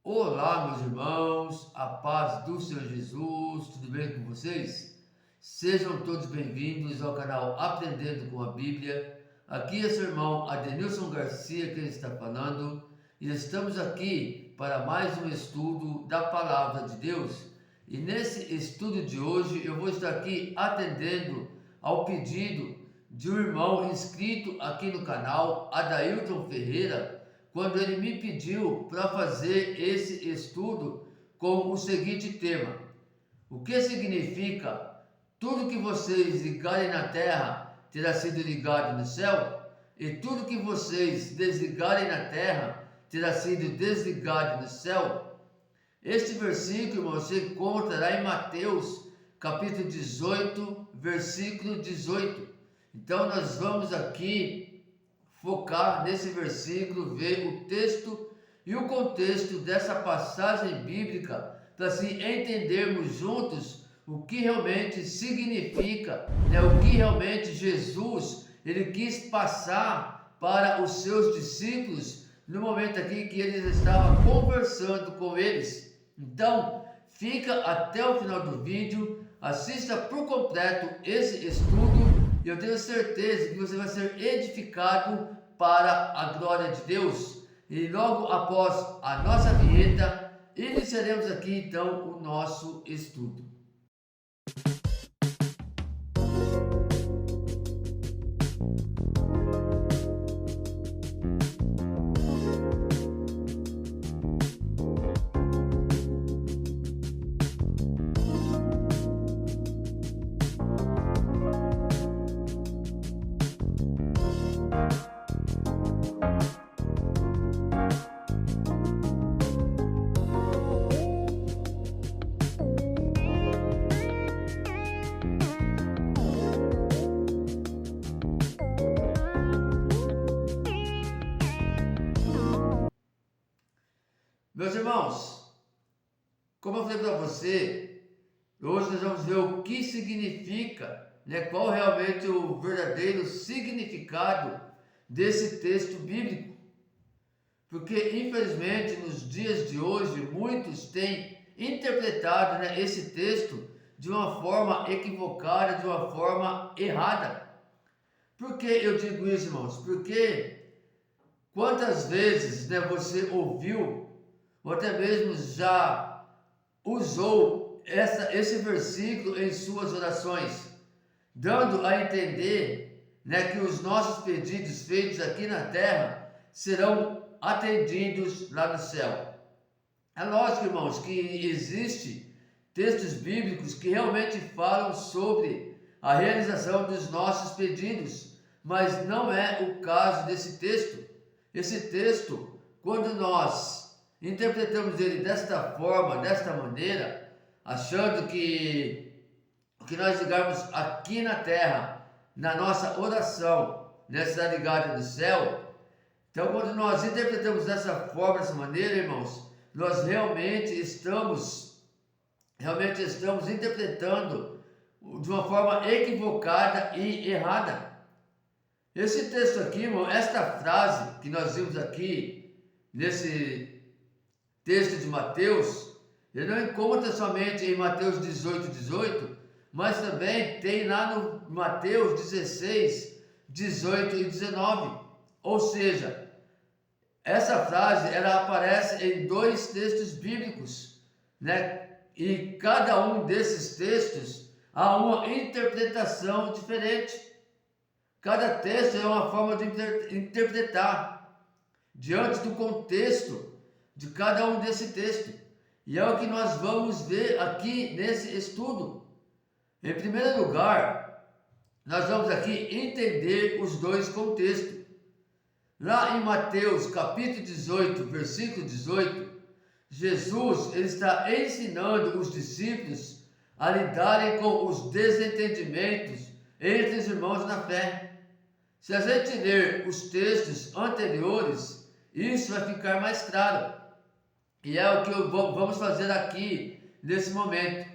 Olá, meus irmãos, a paz do Senhor Jesus, tudo bem com vocês? Sejam todos bem-vindos ao canal Aprendendo com a Bíblia. Aqui é seu irmão Adenilson Garcia que está falando e estamos aqui para mais um estudo da Palavra de Deus. E nesse estudo de hoje eu vou estar aqui atendendo ao pedido de um irmão inscrito aqui no canal, Adailton Ferreira, quando ele me pediu para fazer esse estudo com o seguinte tema: o que significa tudo que vocês ligarem na terra terá sido ligado no céu, e tudo que vocês desligarem na terra terá sido desligado no céu? Este versículo você encontrará em Mateus, capítulo 18, versículo 18. Então nós vamos aqui focar nesse versículo, ver o texto e o contexto dessa passagem bíblica, para assim entendermos juntos o que realmente significa, o que realmente Jesus ele quis passar para os seus discípulos no momento aqui que eles estavam conversando com eles. Então, fica até o final do vídeo, assista por completo esse estudo e eu tenho certeza que você vai ser edificado para a glória de Deus. E logo após a nossa vinheta, iniciaremos aqui então o nosso estudo. Meus irmãos, como eu falei para você, hoje nós vamos ver o que significa, qual realmente o verdadeiro significado desse texto bíblico. Porque, infelizmente, nos dias de hoje, muitos têm interpretado esse texto de uma forma equivocada, de uma forma errada. Por que eu digo isso, irmãos? Porque quantas vezes você ouviu, ou até mesmo já usou esse versículo em suas orações, dando a entender que os nossos pedidos feitos aqui na terra serão atendidos lá no céu. É lógico, irmãos, que existe textos bíblicos que realmente falam sobre a realização dos nossos pedidos, mas não é o caso desse texto. Esse texto, quando nós interpretamos ele desta forma, desta maneira, achando que o que nós ligarmos aqui na terra, na nossa oração, será ligado no céu. Então, quando nós interpretamos dessa forma, dessa maneira, irmãos, nós realmente estamos interpretando de uma forma equivocada e errada. Esse texto aqui, irmão, esta frase que nós vimos aqui nesse texto de Mateus, ele não encontra somente em Mateus 18, 18, mas também tem lá no Mateus 16, 18 e 19. Ou seja, essa frase ela aparece em dois textos bíblicos, e cada um desses textos há uma interpretação diferente. Cada texto é uma forma de interpretar diante do contexto de cada um desse texto. E é o que nós vamos ver aqui nesse estudo. Em primeiro lugar, nós vamos aqui entender os dois contextos. Lá em Mateus capítulo 18, versículo 18, Jesus ele está ensinando os discípulos a lidarem com os desentendimentos entre os irmãos na fé. Se a gente ler os textos anteriores, isso vai ficar mais claro. E é o que vamos fazer aqui nesse momento.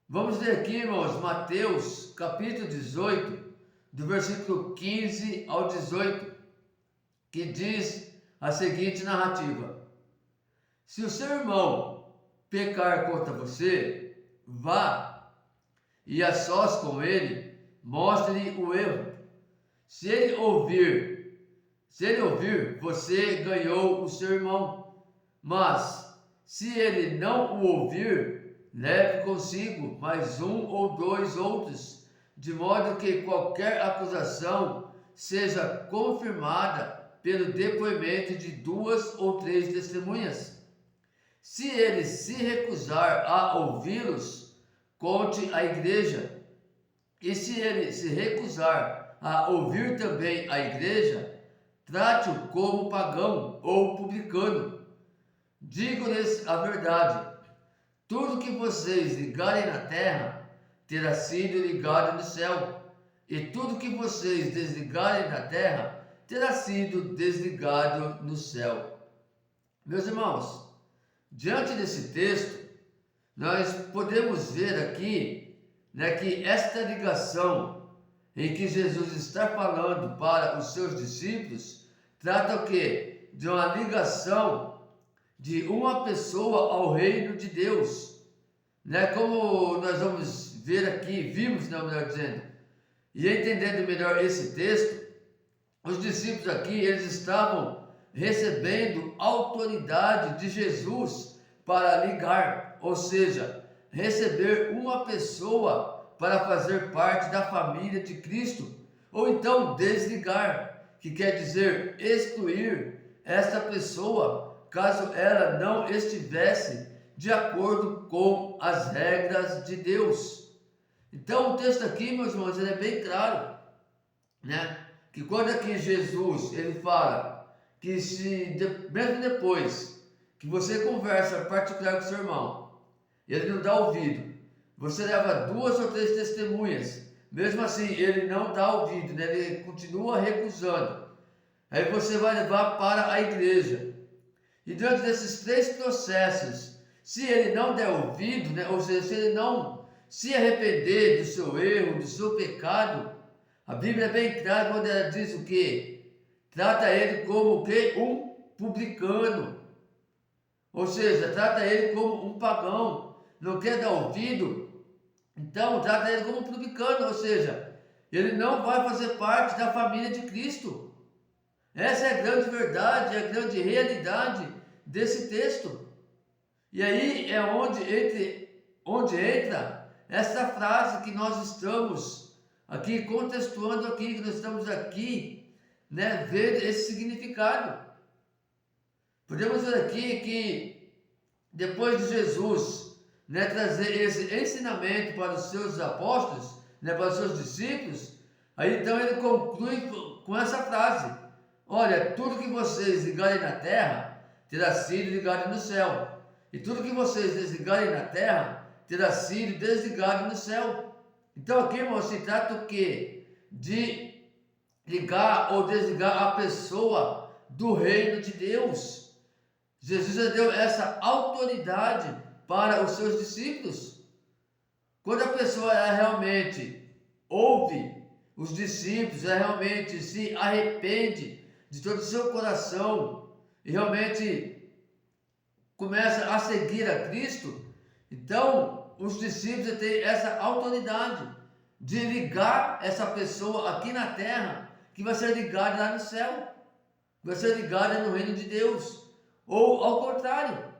Vamos ler aqui, irmãos, Mateus capítulo 18, do versículo 15 ao 18, que diz a seguinte narrativa: Se o seu irmão pecar contra você, vá e a sós com ele, mostre-lhe o erro. Se ele ouvir, você ganhou o seu irmão. Mas se ele não o ouvir, leve consigo mais um ou dois outros, de modo que qualquer acusação seja confirmada pelo depoimento de 2 ou 3 testemunhas. Se ele se recusar a ouvi-los, conte à igreja. E se ele se recusar a ouvir também a igreja, trate-o como pagão ou publicano. Digo-lhes a verdade: tudo que vocês ligarem na terra terá sido ligado no céu, e tudo que vocês desligarem na terra terá sido desligado no céu. Meus irmãos, diante desse texto, nós podemos ver aqui, que esta ligação em que Jesus está falando para os seus discípulos trata o quê? De uma ligação de uma pessoa ao reino de Deus, como nós vamos ver aqui, vimos, melhor dizendo, e entendendo melhor esse texto, os discípulos aqui, eles estavam recebendo autoridade de Jesus para ligar, ou seja, receber uma pessoa para fazer parte da família de Cristo, ou então desligar, que quer dizer excluir esta pessoa, caso ela não estivesse de acordo com as regras de Deus. Então o texto aqui, meus irmãos, ele é bem claro, que quando aqui Jesus, ele fala que mesmo depois que você conversa particular com seu irmão, ele não dá ouvido, você leva 2 ou 3 testemunhas, mesmo assim ele não dá ouvido, ele continua recusando, aí você vai levar para a igreja, e diante desses 3 processos, se ele não der ouvido, ou seja, se ele não se arrepender do seu erro, do seu pecado, a Bíblia é bem clara quando ela diz o quê? Trata ele como o quê? Um publicano. Ou seja, trata ele como um pagão. Não quer dar ouvido? Então, trata ele como um publicano. Ou seja, ele não vai fazer parte da família de Cristo. Essa é a grande verdade, é a grande realidade desse texto. E aí é onde entra essa frase que nós estamos aqui contextuando aqui, que nós estamos aqui, ver esse significado. Podemos ver aqui que depois de Jesus, trazer esse ensinamento para os seus apóstolos, para os seus discípulos, aí então ele conclui com essa frase: olha, tudo que vocês ligarem na terra terá sido ligado no céu, e tudo que vocês desligarem na terra terá sido desligado no céu. Então aqui, irmão, se trata o quê? De ligar ou desligar a pessoa do reino de Deus. Jesus deu essa autoridade para os seus discípulos. Quando a pessoa realmente ouve os discípulos, realmente se arrepende de todo o seu coração e realmente começa a seguir a Cristo, então os discípulos têm essa autoridade de ligar essa pessoa aqui na terra, que vai ser ligada lá no céu, vai ser ligada no reino de Deus, ou ao contrário.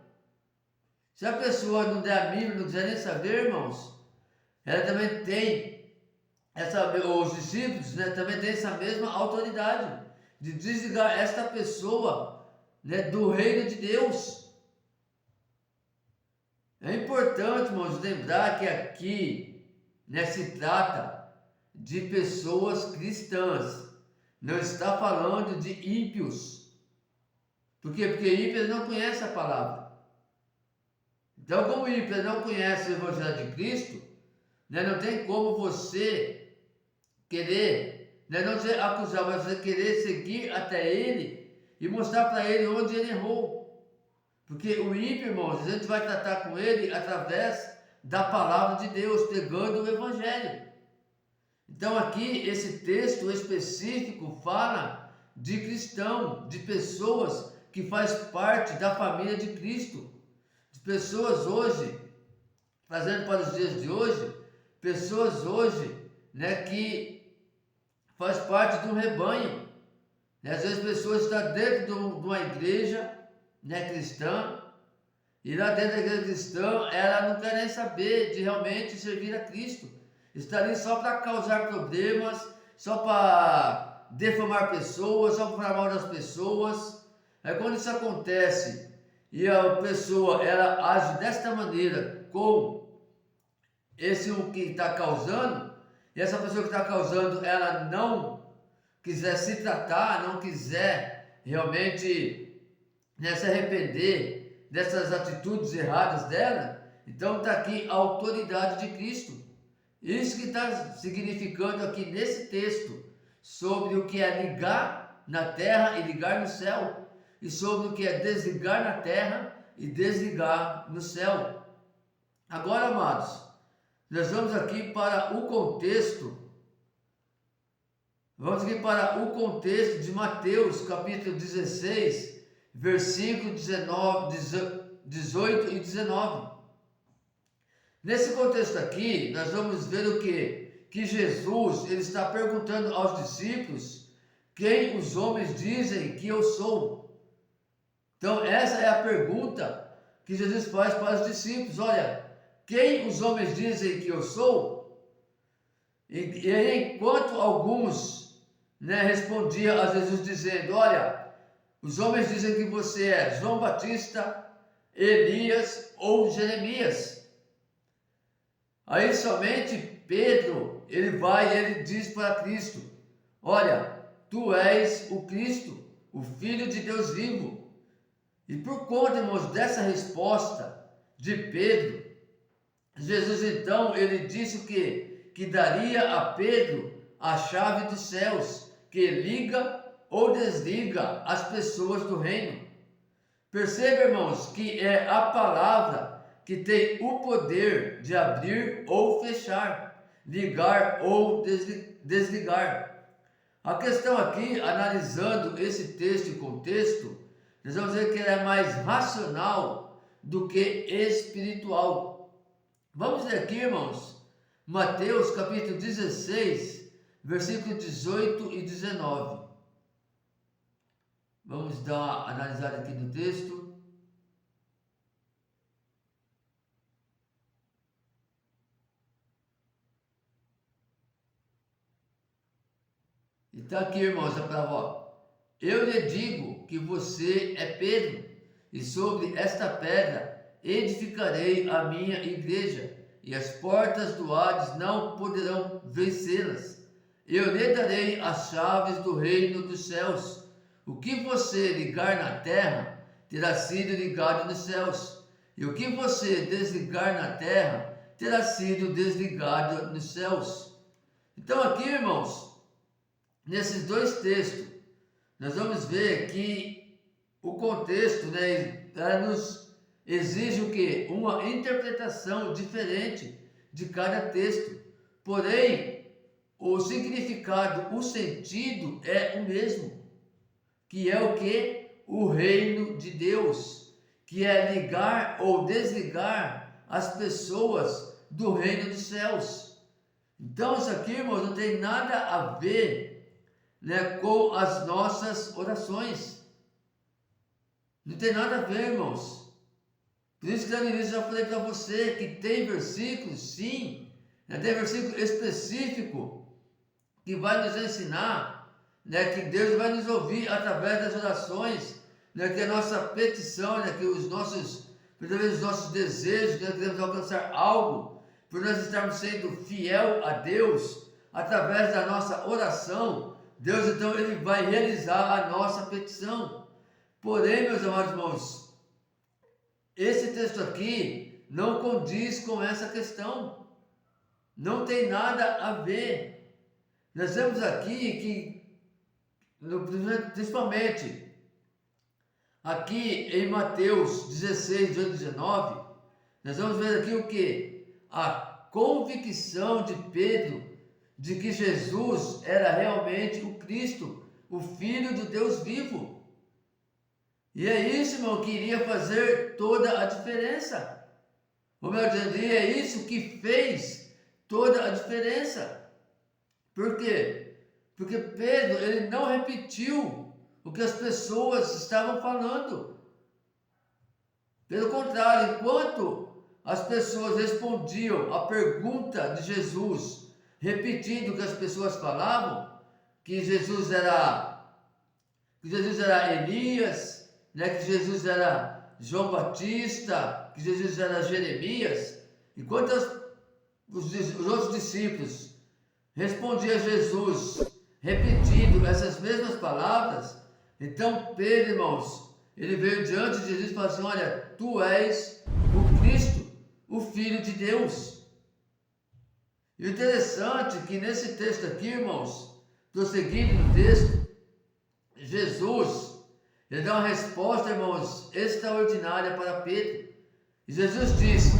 Se a pessoa não der a mínima, não quiser nem saber, irmãos, ela também tem os discípulos, também tem essa mesma autoridade de desligar esta pessoa, do reino de Deus. É importante, irmãos, lembrar que aqui, se trata de pessoas cristãs. Não está falando de ímpios. Por quê? Porque ímpios não conhecem a palavra. Então, como ímpios não conhecem o Evangelho de Cristo, não tem como você querer, não ser acusado, mas você querer seguir até ele e mostrar para ele onde ele errou. Porque o ímpio, irmãos, a gente vai tratar com ele através da palavra de Deus, pegando o Evangelho. Então aqui esse texto específico fala de cristão, de pessoas que faz parte da família de Cristo. De pessoas hoje, trazendo para os dias de hoje, pessoas hoje, né, que faz parte de um rebanho. Né? Às vezes pessoas estão dentro de uma igreja, né, cristã, e lá dentro da igreja cristã, ela não quer nem saber de realmente servir a Cristo. Está ali só para causar problemas, só para defamar pessoas, só para falar mal das pessoas. Aí quando isso acontece e a pessoa ela age desta maneira com esse o que está causando, e essa pessoa que está causando ela não quiser se tratar, não quiser realmente, né, se arrepender dessas atitudes erradas dela, então está aqui a autoridade de Cristo. Isso que está significando aqui nesse texto, sobre o que é ligar na terra e ligar no céu, e sobre o que é desligar na terra e desligar no céu. Agora, amados, nós vamos aqui para o contexto, de Mateus, capítulo 16, versículo 18 e 19. Nesse contexto aqui, nós vamos ver o quê? Que Jesus, ele está perguntando aos discípulos quem os homens dizem que eu sou. Então, essa é a pergunta que Jesus faz para os discípulos. Olha, quem os homens dizem que eu sou? E enquanto alguns, né, respondiam a Jesus dizendo, olha, os homens dizem que você é João Batista, Elias ou Jeremias. Aí somente Pedro, ele diz para Cristo, olha, tu és o Cristo, o Filho de Deus vivo. E por conta, irmãos, dessa resposta de Pedro, Jesus então, ele disse o quê? Que daria a Pedro a chave dos céus, que liga ou desliga as pessoas do reino. Perceba, irmãos, que é a palavra que tem o poder de abrir ou fechar, ligar ou desligar. A questão aqui, analisando esse texto e contexto, nós vamos ver que ele é mais racional do que espiritual. Vamos ler aqui, irmãos, Mateus capítulo 16, versículo 18 e 19. Vamos dar uma analisada aqui no texto. E está aqui, irmãos, a palavra. Eu lhe digo que você é Pedro, e sobre esta pedra edificarei a minha igreja, e as portas do Hades não poderão vencê-las. Eu lhe darei as chaves do reino dos céus. O que você ligar na terra terá sido ligado nos céus, e o que você desligar na terra terá sido desligado nos céus. Então aqui, irmãos, nesses dois textos, nós vamos ver que o contexto, né, nos exige o quê? Uma interpretação diferente de cada texto. Porém, o significado, o sentido é o mesmo. Que é o que? O reino de Deus, que é ligar ou desligar as pessoas do reino dos céus. Então isso aqui, irmãos, não tem nada a ver, né, com as nossas orações. Não tem nada a ver, irmãos. Por isso que lá no início eu já falei para você que tem versículos, sim, né, tem versículo específico que vai nos ensinar, né, que Deus vai nos ouvir através das orações, né, que a nossa petição, né, que os nossos desejos, que nós queremos alcançar algo, por nós estarmos sendo fiel a Deus, através da nossa oração, Deus então ele vai realizar a nossa petição. Porém, meus amados irmãos, esse texto aqui não condiz com essa questão, não tem nada a ver. Nós vemos aqui que principalmente aqui em Mateus 16, 18 e 19, nós vamos ver aqui o que? A convicção de Pedro de que Jesus era realmente o Cristo, o Filho do Deus vivo. E é isso, irmão, que iria fazer toda a diferença. Como eu disse, é isso que fez toda a diferença. Por quê? Porque Pedro, ele não repetiu o que as pessoas estavam falando. Pelo contrário, enquanto as pessoas respondiam a pergunta de Jesus, repetindo o que as pessoas falavam, que Jesus era Elias, né, que Jesus era João Batista, que Jesus era Jeremias, enquanto os outros discípulos respondiam a Jesus, repetindo essas mesmas palavras, então Pedro, irmãos, ele veio diante de Jesus e falou assim: olha, tu és o Cristo, o Filho de Deus. E o interessante é que nesse texto aqui, irmãos, prosseguindo no texto, Jesus, ele dá uma resposta, irmãos, extraordinária para Pedro. E Jesus disse: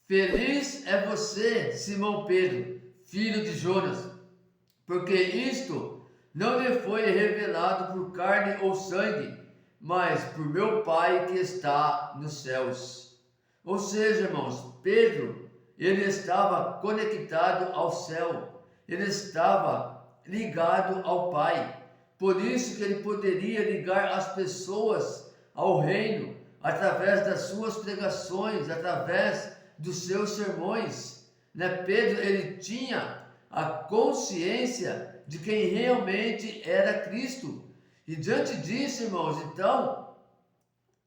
feliz é você, Simão Pedro, filho de Jonas, porque isto não lhe foi revelado por carne ou sangue, mas por meu Pai que está nos céus. Ou seja, irmãos, Pedro, ele estava conectado ao céu, ele estava ligado ao Pai. Por isso que ele poderia ligar as pessoas ao reino através das suas pregações, através dos seus sermões. Né? Pedro, ele tinha a consciência de quem realmente era Cristo. E diante disso, irmãos, então,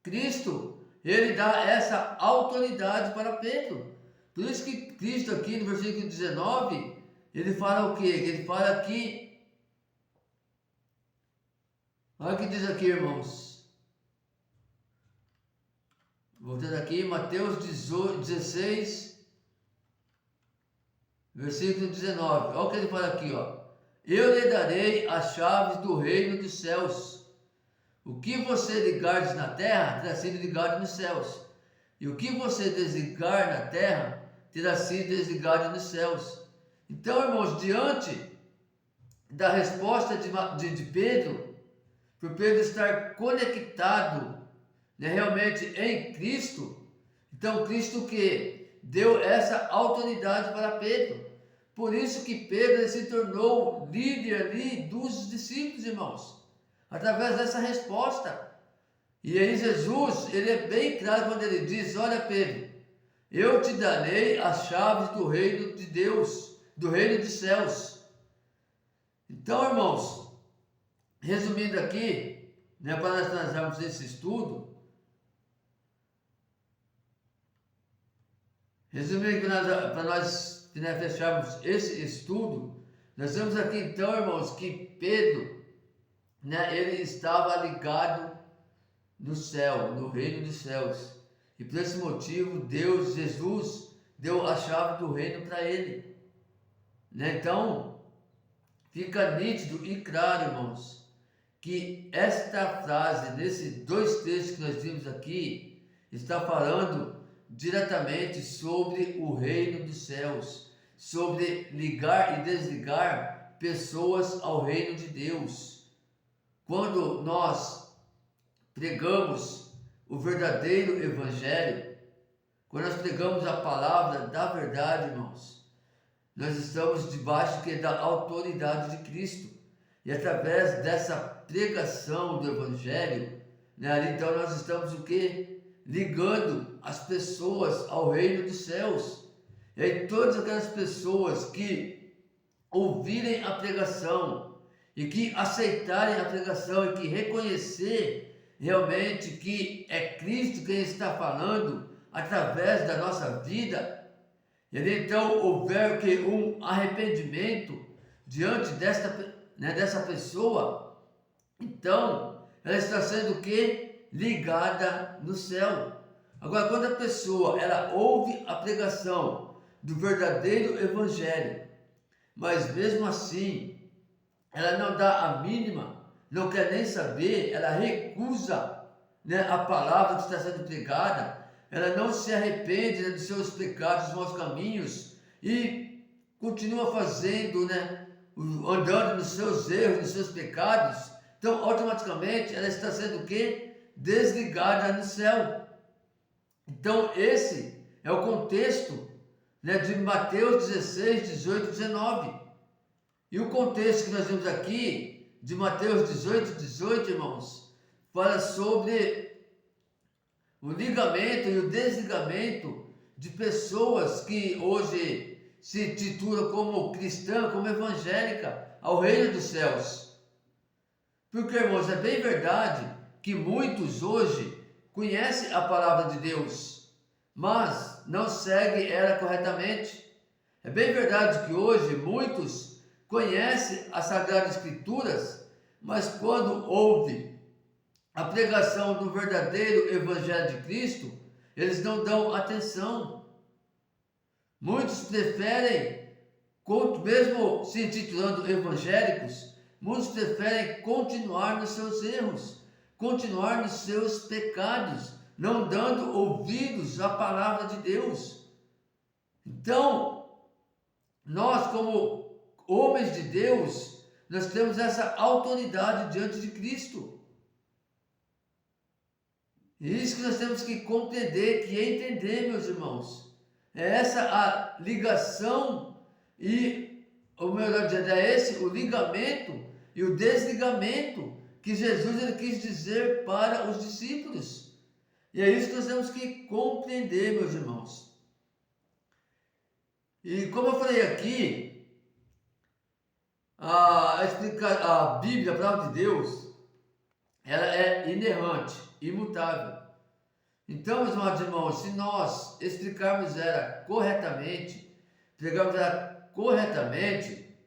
Cristo, ele dá essa autoridade para Pedro. Por isso que Cristo aqui no versículo 19, ele fala o quê? Ele fala aqui, olha o que diz aqui, irmãos. Voltando aqui, Mateus 16, versículo 19. Olha o que ele fala aqui, ó. Eu lhe darei as chaves do reino dos céus. O que você ligares na terra terá sido ligado nos céus, e o que você desligar na terra terá sido desligado nos céus. Então, irmãos, diante da resposta de Pedro, por Pedro estar conectado, né, realmente em Cristo, então Cristo que deu essa autoridade para Pedro. Por isso que Pedro se tornou líder ali dos discípulos, irmãos, através dessa resposta. E aí Jesus, ele é bem claro quando ele diz: olha Pedro, eu te darei as chaves do reino de Deus, do reino dos céus. Então, irmãos, resumindo aqui, né, para nós finalizarmos esse estudo, para nós fecharmos esse estudo, nós vemos aqui então, irmãos, que Pedro, né, ele estava ligado no céu, no reino dos céus. E por esse motivo, Jesus, deu a chave do reino para ele. Né? Então, fica nítido e claro, irmãos, que esta frase, nesses dois textos que nós vimos aqui, está falando diretamente sobre o reino dos céus, sobre ligar e desligar pessoas ao reino de Deus. Quando nós pregamos o verdadeiro evangelho, quando nós pregamos a palavra da verdade, irmãos, nós estamos debaixo da autoridade de Cristo. E através dessa pregação do evangelho, né, ali, então nós estamos o quê? Ligando as pessoas ao reino dos céus. E aí todas aquelas pessoas que ouvirem a pregação e que aceitarem a pregação e que reconhecer realmente que é Cristo quem está falando através da nossa vida, e então houver que um arrependimento diante dessa pessoa, então ela está sendo o quê? Ligada no céu. Agora, quando a pessoa ela ouve a pregação do verdadeiro evangelho, mas mesmo assim ela não dá a mínima, não quer nem saber, ela recusa, né, a palavra que está sendo pregada, ela não se arrepende, né, dos seus pecados, dos maus caminhos, e continua fazendo, né, andando nos seus erros, nos seus pecados, então automaticamente ela está sendo o quê? desligada no céu. Então esse é o contexto, né, de Mateus 16, 18, 19. E o contexto que nós vemos aqui, de Mateus 18, 18, irmãos, fala sobre o ligamento e o desligamento de pessoas que hoje se titulam como cristã, como evangélica, ao reino dos céus. Porque, irmãos, é bem verdade que muitos hoje conhecem a palavra de Deus, mas não seguem ela corretamente. É bem verdade que hoje muitos conhecem as Sagradas Escrituras, mas quando ouve a pregação do verdadeiro Evangelho de Cristo, eles não dão atenção. Muitos preferem, mesmo se intitulando evangélicos, muitos preferem continuar nos seus erros, continuar nos seus pecados, não dando ouvidos à palavra de Deus. Então, nós como homens de Deus, nós temos essa autoridade diante de Cristo. E isso que nós temos que compreender, que entender, meus irmãos. É essa a ligação e, ou melhor dizendo, é esse o ligamento e o desligamento que Jesus ele quis dizer para os discípulos. E é isso que nós temos que compreender, meus irmãos. E como eu falei aqui, a Bíblia, a palavra de Deus, ela é inerrante, imutável. Então, meus amados irmãos, se nós explicarmos ela corretamente, pregarmos ela corretamente,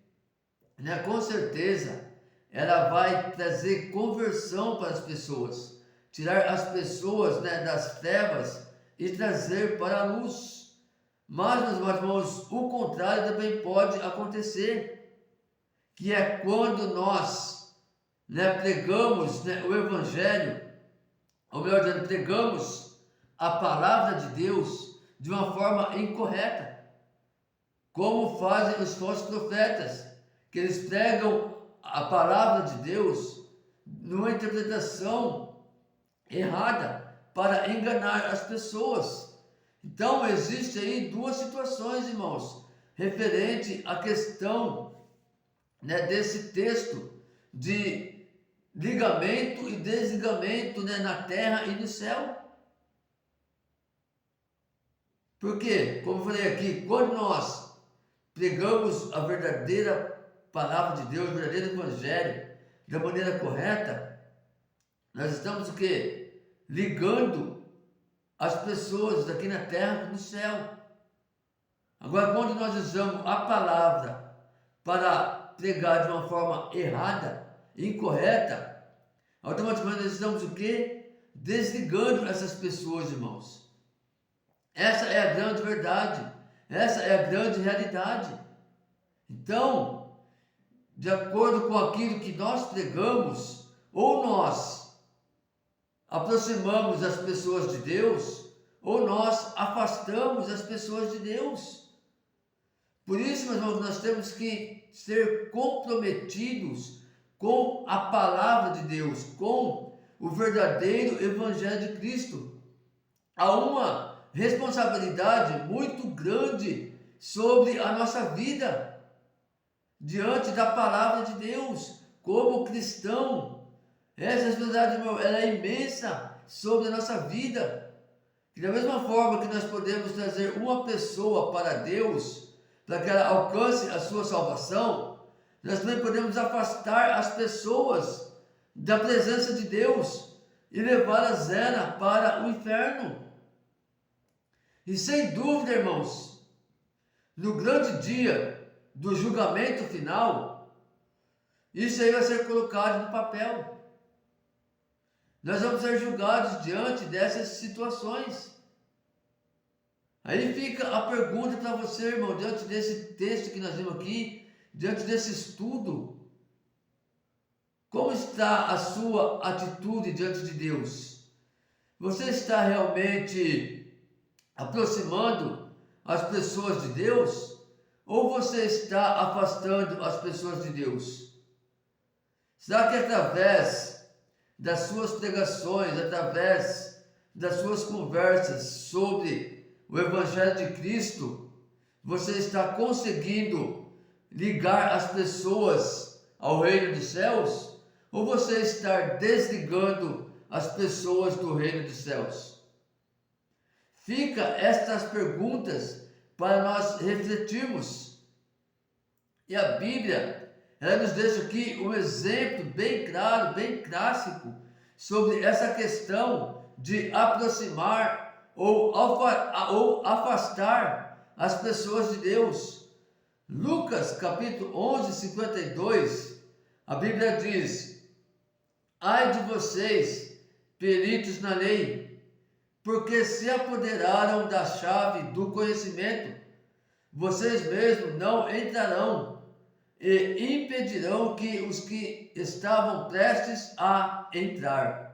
né, com certeza ela vai trazer conversão para as pessoas, tirar as pessoas, né, das trevas e trazer para a luz. Mas, meus amados irmãos, o contrário também pode acontecer, que é quando nós, né, pregamos, né, o Evangelho, ou melhor dizendo, pregamos a palavra de Deus de uma forma incorreta, como fazem os falsos profetas, que eles pregam a palavra de Deus numa interpretação errada para enganar as pessoas. Então existe aí duas situações, irmãos, referente à questão, né, desse texto de ligamento e desligamento, né, na terra e no céu. Porque, como eu falei aqui, quando nós pregamos a verdadeira palavra de Deus, o verdadeiro evangelho, da maneira correta, nós estamos o quê? Ligando as pessoas daqui na terra e no céu. Agora, quando nós usamos a palavra para pregar de uma forma errada, incorreta, automaticamente nós estamos o quê? Desligando essas pessoas, irmãos. Essa é a grande verdade, essa é a grande realidade. Então, de acordo com aquilo que nós pregamos, ou nós aproximamos as pessoas de Deus, ou nós afastamos as pessoas de Deus. Por isso, meus irmãos, nós temos que ser comprometidos com a palavra de Deus, com o verdadeiro Evangelho de Cristo. Há uma responsabilidade muito grande sobre a nossa vida diante da palavra de Deus, como cristão. Essa responsabilidade, irmão, ela é imensa sobre a nossa vida. E da mesma forma que nós podemos trazer uma pessoa para Deus, para que ela alcance a sua salvação, nós também podemos afastar as pessoas da presença de Deus e levá-las para o inferno. E sem dúvida, irmãos, no grande dia do julgamento final, isso aí vai ser colocado no papel. Nós vamos ser julgados diante dessas situações. Aí fica a pergunta para você, irmão, diante desse texto que nós vimos aqui, diante desse estudo, como está a sua atitude diante de Deus? Você está realmente aproximando as pessoas de Deus, ou você está afastando as pessoas de Deus? Será que através das suas pregações, através das suas conversas sobre o Evangelho de Cristo, você está conseguindo ligar as pessoas ao reino dos céus? Ou você está desligando as pessoas do reino dos céus? Fica estas perguntas para nós refletirmos. E a Bíblia, ela nos deixa aqui um exemplo bem claro, bem clássico, sobre essa questão de aproximar ou afastar as pessoas de Deus. Lucas capítulo 11, 52, a Bíblia diz: ai de vocês, peritos na lei, porque se apoderaram da chave do conhecimento, vocês mesmos não entrarão e impedirão que os que estavam prestes a entrar.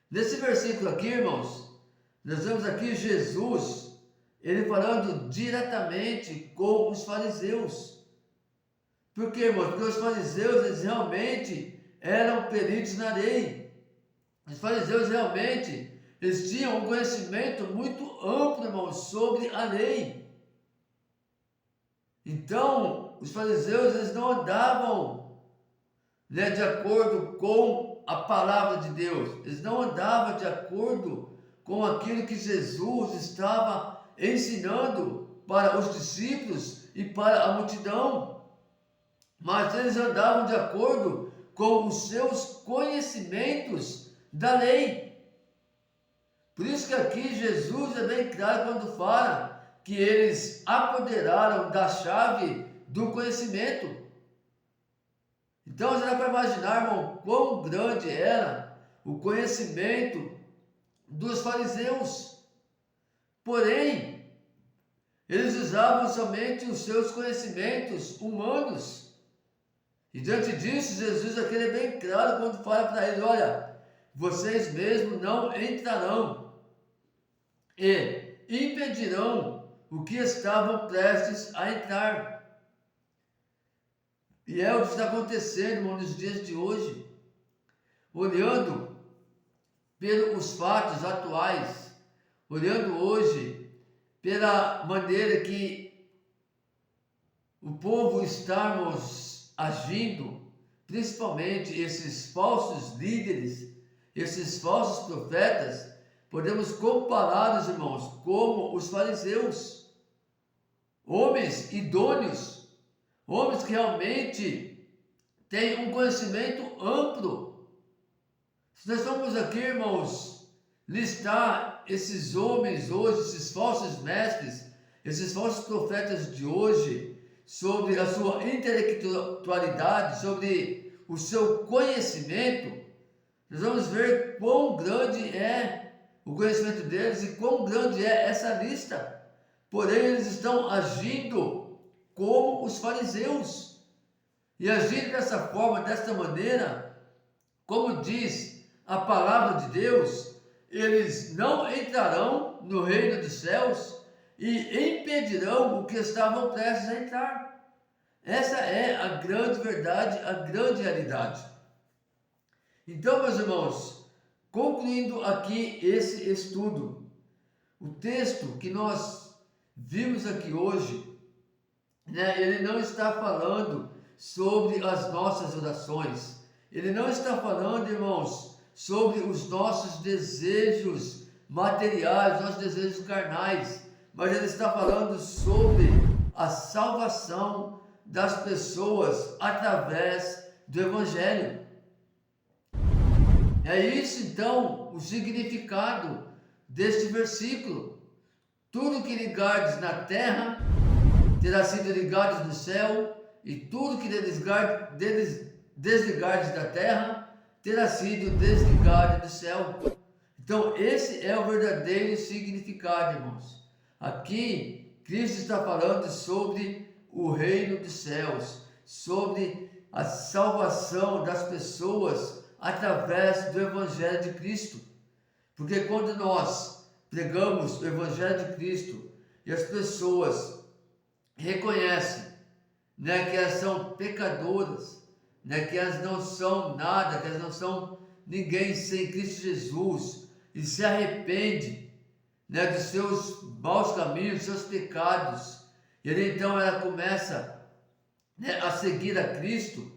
Nesse versículo aqui, irmãos, nós vemos aqui Jesus, ele falando diretamente com os fariseus. Por quê, irmãos? Porque os fariseus, eles realmente eram peritos na lei. Os fariseus realmente, eles tinham um conhecimento muito amplo, irmãos, sobre a lei. Então, os fariseus, eles não andavam, de acordo com a palavra de Deus. Eles não andavam de acordo com aquilo que Jesus estava ensinando para os discípulos e para a multidão. Mas eles andavam de acordo com os seus conhecimentos da lei. Por isso que aqui Jesus é bem claro quando fala que eles apoderaram da chave do conhecimento. Então você dá para imaginar, irmão, quão grande era o conhecimento dos fariseus. Porém, eles usavam somente os seus conhecimentos humanos. E diante disso, Jesus aqui é bem claro quando fala para eles: olha, vocês mesmos não entrarão e impedirão o que estavam prestes a entrar. E é o que está acontecendo, irmão, nos dias de hoje. Olhando pelos fatos atuais, olhando hoje pela maneira que o povo estamos agindo, principalmente esses falsos líderes, esses falsos profetas, podemos compará-los, irmãos, como os fariseus, homens idôneos, homens que realmente têm um conhecimento amplo. Se nós formos aqui, irmãos, listar esses homens hoje, esses falsos mestres, esses falsos profetas de hoje, sobre a sua intelectualidade, sobre o seu conhecimento, nós vamos ver quão grande é o conhecimento deles e quão grande é essa lista. Porém, eles estão agindo como os fariseus. E agindo dessa forma, desta maneira, como diz a palavra de Deus, eles não entrarão no reino dos céus e impedirão o que estavam prestes a entrar. Essa é a grande verdade, a grande realidade. Então, meus irmãos, concluindo aqui esse estudo, o texto que nós vimos aqui hoje, ele não está falando sobre as nossas orações, ele não está falando, irmãos, sobre os nossos desejos materiais, nossos desejos carnais, mas ele está falando sobre a salvação das pessoas através do Evangelho. É isso então o significado deste versículo. Tudo que ligardes na terra terá sido ligado no céu, e tudo que desligardes da terra terá sido desligado do céu. Então esse é o verdadeiro significado, irmãos. Aqui Cristo está falando sobre o reino dos céus, sobre a salvação das pessoas através do Evangelho de Cristo. Porque quando nós pregamos o Evangelho de Cristo e as pessoas reconhecem, que elas são pecadoras, que elas não são nada, que elas não são ninguém sem Cristo Jesus e se arrepende, né, dos seus maus caminhos, dos seus pecados, e ali então ela começa, né, a seguir a Cristo,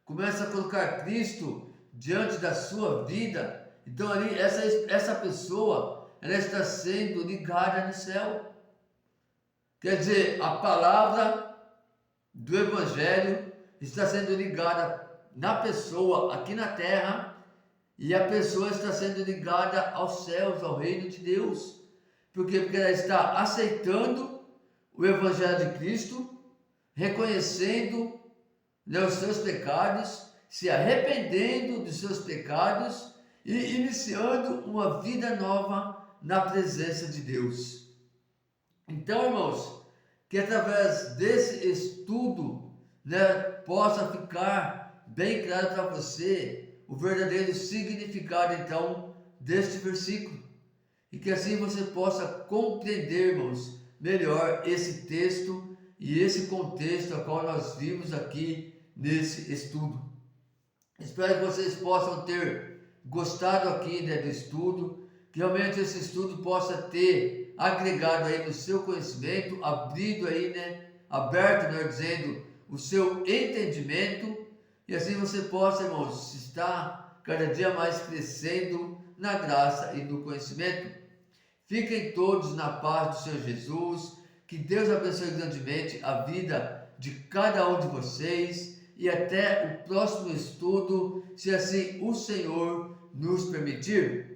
começa a colocar Cristo diante da sua vida. Então ali essa pessoa, ela está sendo ligada no céu. Quer dizer, a palavra do Evangelho está sendo ligada na pessoa aqui na terra, e a pessoa está sendo ligada aos céus, ao reino de Deus. Por quê? Porque ela está aceitando o Evangelho de Cristo, reconhecendo, né, os seus pecados, se arrependendo dos seus pecados e iniciando uma vida nova na presença de Deus. Então, irmãos, que através desse estudo, né, possa ficar bem claro para você o verdadeiro significado, então, deste versículo. E que assim você possa compreender, irmãos, melhor esse texto e esse contexto a qual nós vimos aqui nesse estudo. Espero que vocês possam ter gostado aqui, né, do estudo, que realmente esse estudo possa ter agregado aí no seu conhecimento, abrido aí, né, aberto, né, dizendo, o seu entendimento, e assim você possa, irmãos, estar cada dia mais crescendo na graça e no conhecimento. Fiquem todos na paz do Senhor Jesus, que Deus abençoe grandemente a vida de cada um de vocês, e até o próximo estudo, se assim o Senhor nos permitir.